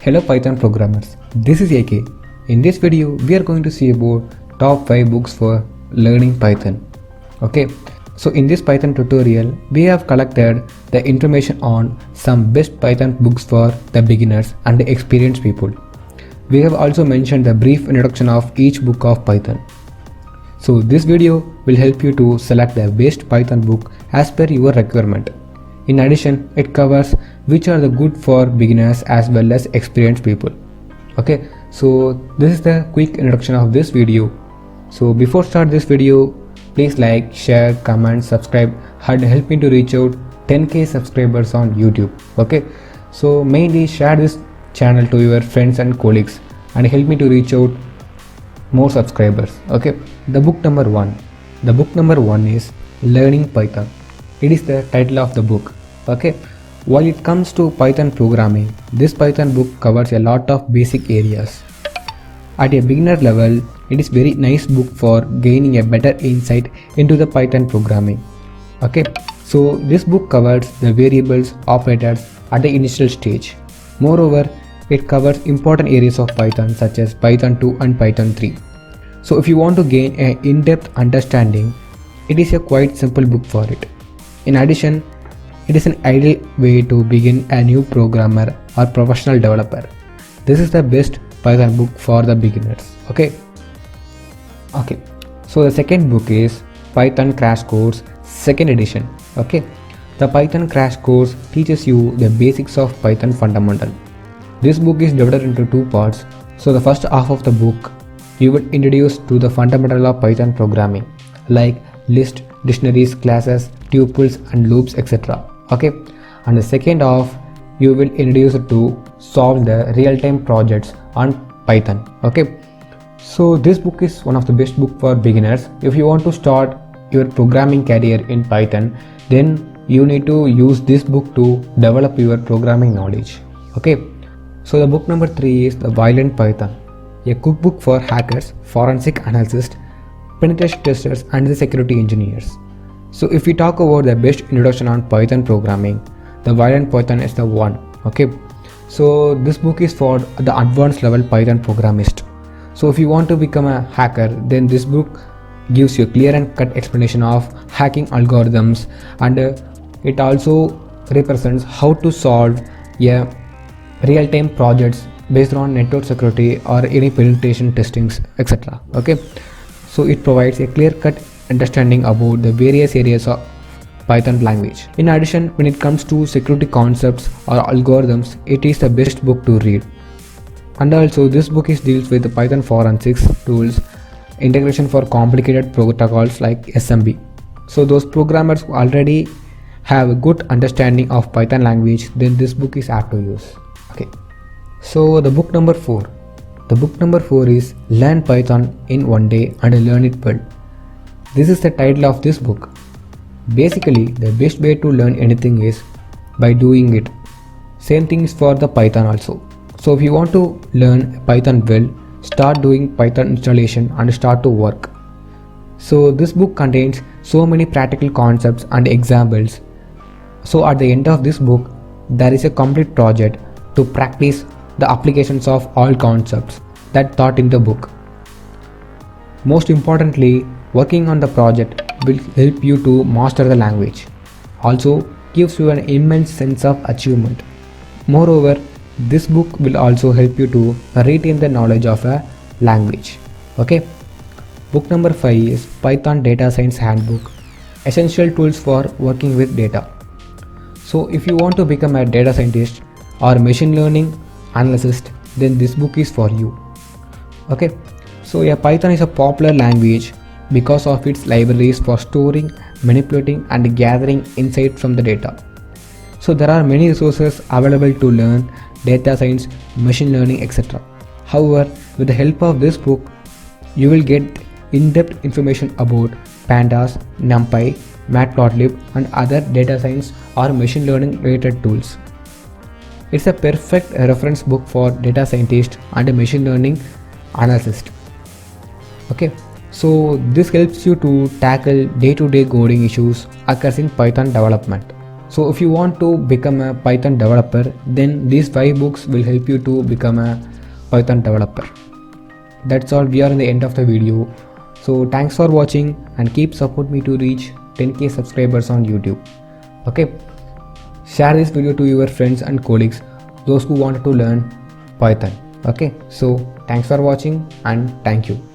Hello Python programmers, this is AK. In this video, we are going to see about top 5 books for learning Python. Okay, so in this Python tutorial, we have collected the information on some best Python books for the beginners and the experienced people. We have also mentioned the brief introduction of each book of Python. So this video will help you to select the best Python book as per your requirement. In addition, it covers which are the good for beginners as well as experienced people. Okay, so this is the quick introduction of this video. So before start this video, please like, share, comment, subscribe and help me to reach out 10k subscribers on YouTube. Okay, so mainly share this channel to your friends and colleagues and help me to reach out more subscribers. Okay, the book number one is Learning Python. It is the title of the book. Okay, while it comes to Python programming, this Python book covers a lot of basic areas. At a beginner level, it is very nice book for gaining a better insight into the Python programming. Okay, so this book covers the variables, operators at the initial stage. Moreover, it covers important areas of Python such as Python 2 and Python 3. So if you want to gain an in-depth understanding, it is a quite simple book for it. In addition, it is an ideal way to begin a new programmer or professional developer. This is the best Python book for the beginners. Okay, so the second book is Python Crash Course 2nd edition. Okay, the Python Crash Course teaches you the basics of Python fundamental. This book is divided into two parts. So the first half of the book, you will introduce to the fundamental of Python programming like list, dictionaries, classes, tuples and loops, etc. Okay, and the second half, you will introduce to solve the real-time projects on Python. Okay, so this book is one of the best book for beginners. If you want to start your programming career in Python, then you need to use this book to develop your programming knowledge. Okay, so the book number 3 is The Violent Python, a cookbook for hackers, forensic analysts, penetration testers and the security engineers. So if we talk about the best introduction on Python programming, The Violent Python is the one. Okay, so this book is for the advanced level Python programmist. So if you want to become a hacker, then this book gives you a clear and cut explanation of hacking algorithms, and it also represents how to solve a real-time projects based on network security or any penetration testings, etc. Okay, so it provides a clear-cut understanding about the various areas of Python language. In addition, when it comes to security concepts or algorithms, it is the best book to read. And also this book deals with the Python forensics tools, integration for complicated protocols like SMB. So those programmers who already have a good understanding of Python language, then this book is apt to use. Okay, so the book number 4. The book number 4 is Learn Python in One Day and Learn It Well. This is the title of this book. Basically, the best way to learn anything is by doing it. Same thing is for the Python also. So if you want to learn Python well, start doing Python installation and start to work. So this book contains so many practical concepts and examples. So at the end of this book, there is a complete project to practice the applications of all concepts that taught in the book. Most importantly, working on the project will help you to master the language. Also gives you an immense sense of achievement. Moreover, this book will also help you to retain the knowledge of a language. Okay, book number 5 is Python Data Science Handbook, Essential Tools for Working with Data. So if you want to become a data scientist or machine learning analyst, then this book is for you. Okay, so Python is a popular language because of its libraries for storing, manipulating and gathering insight from the data. So there are many resources available to learn data science, machine learning, etc. However, with the help of this book, you will get in-depth information about pandas, NumPy, Matplotlib and other data science or machine learning related tools. It's a perfect reference book for data scientist and a machine learning analyst. Okay, so this helps you to tackle day-to-day coding issues occurs in Python development. So if you want to become a Python developer, then these 5 books will help you to become a Python developer. That's all, we are in the end of the video. So thanks for watching and keep support me to reach 10k subscribers on YouTube. Okay, share this video to your friends and colleagues, those who want to learn Python. Okay, so thanks for watching and thank you.